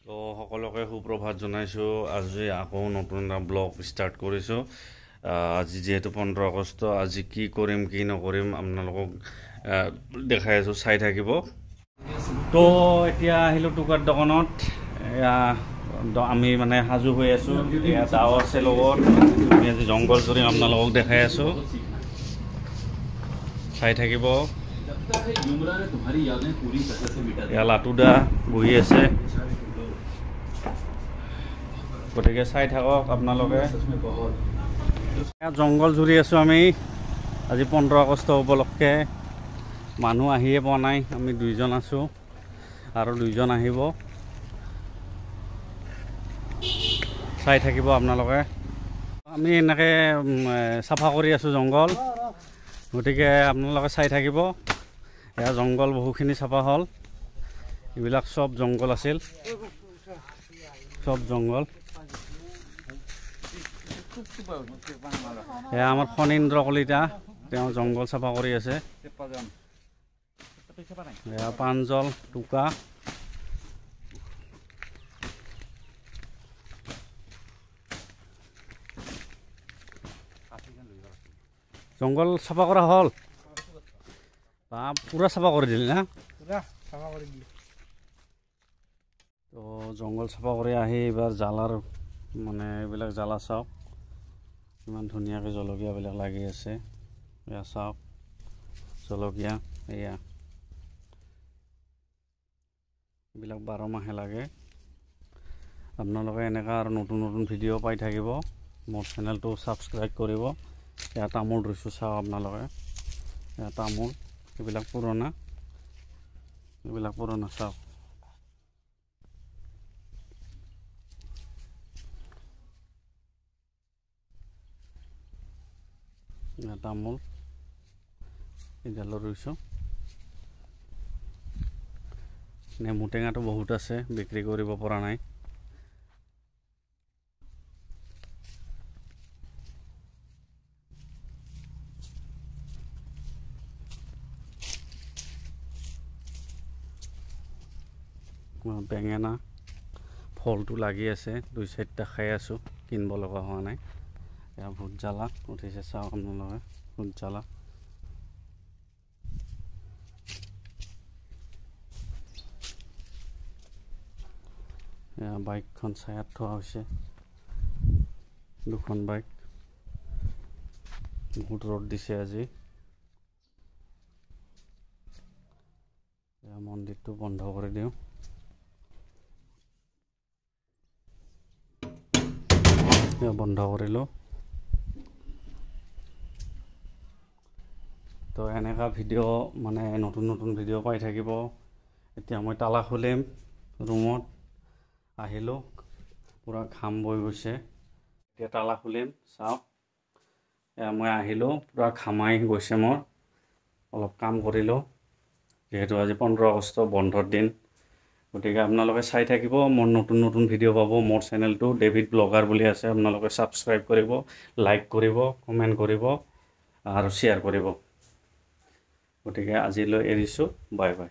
তো সকলোকে সুপ্ৰভাত জনাইছোঁ। আজি আকৌ নতুন এটা ব্লগ ষ্টাৰ্ট কৰিছোঁ। আজি যিহেতু 15 আগষ্ট, আজি কি কৰিম কি নকৰিম আপোনালোকক দেখাই আছোঁ, চাই থাকিব। তো এতিয়া আহিলোঁ টুকাৰ দোকানত। এয়া আমি মানে সাজু হৈ আছোঁ। এয়া দাও আছে লগত, আমি আজি জংঘল জুৰিম আপোনালোকক দেখাই আছোঁ, চাই থাকিব। এয়া লাটুদা বহি আছে, গতিকে চাই থাকক আপোনালোকে। জংঘল জুৰি আছোঁ আমি আজি 15 আগষ্ট উপলক্ষে। মানুহ আহিয়ে পোৱা নাই, আমি 2জন আছোঁ আৰু 2জন আহিব, চাই থাকিব আপোনালোকে। আমি এনেকৈ চাফা কৰি আছোঁ জংঘল, গতিকে আপোনালোকে চাই থাকিব। এয়া জংঘল বহুখিনি চাফা হ'ল, এইবিলাক চব জংঘল আছিল, চব জংঘল। এয়া আমাৰ ফণীন্দ্ৰ কলিতা, তেওঁ জংঘল চাফা কৰি আছে। এয়া প্ৰাঞ্জল টোকা, জংঘল চাফা কৰা হ'ল বা পুৰা চাফা কৰি দিলি না? তো জংঘল চাফা কৰি আহি এইবাৰ জ্বালাৰ মানে এইবিলাক জ্বালা চাওক, ইমান ধুনীয়াকৈ জলকীয়াবিলাক লাগি আছে। এয়া চাওক জলকীয়া, এয়া এইবিলাক 12 মাহে লাগে। আপোনালোকে এনেকুৱা আৰু নতুন নতুন ভিডিঅ' পাই থাকিব। মোৰ চেনেলটো ছাবস্ক্ৰাইব কৰিব। এয়া তামোল ৰুইছোঁ চাওক আপোনালোকে, এয়া তামোল, এইবিলাক পুৰণা, এইবিলাক পুৰণা চাওক। এয়া তামোল, এইডালো ৰুইছোঁ। নেমু টেঙাটো বহুত আছে, বিক্ৰী কৰিব পৰা নাই। বেঙেনা ফলটো লাগি আছে, 2-4টা খাই আছোঁ, কিনিব লগা হোৱা নাই। এয়া ভোট জ্বালা উঠিছে চাওক আপোনালোকে, ভোট জ্বালা। এয়া বাইকখন ছায়াত থোৱা হৈছে, 2খন বাইক। বহুত ৰ'দ দিছে আজি। এয়া মন্দিৰটো বন্ধ কৰি দিওঁ। বন্ধ কৰিলোঁ। তো এনেকুৱা ভিডিঅ' মানে নতুন নতুন ভিডিঅ' পাই থাকিব। এতিয়া মই তালা খুলিম, ৰুমত আহিলোঁ, পূৰা ঘাম বৈ গৈছে। এতিয়া তালা খুলিম, চাওক। এয়া মই আহিলোঁ, পূৰা ঘামাই গৈছে মোৰ, অলপ কাম কৰিলোঁ, যিহেতু আজি 15 আগষ্ট বন্ধৰ দিন। গতিকে আপোনালোকে চাই থাকিব, মোৰ নতুন নতুন ভিডিঅ' পাব। মোৰ চেনেলটো ডেভিড ব্লগাৰ বুলি আছে, আপোনালোকে ছাবস্ক্ৰাইব কৰিব, লাইক কৰিব, কমেণ্ট কৰিব আৰু শ্বেয়াৰ কৰিব। গতিকে আজিলৈ এৰিছোঁ, বাই বাই।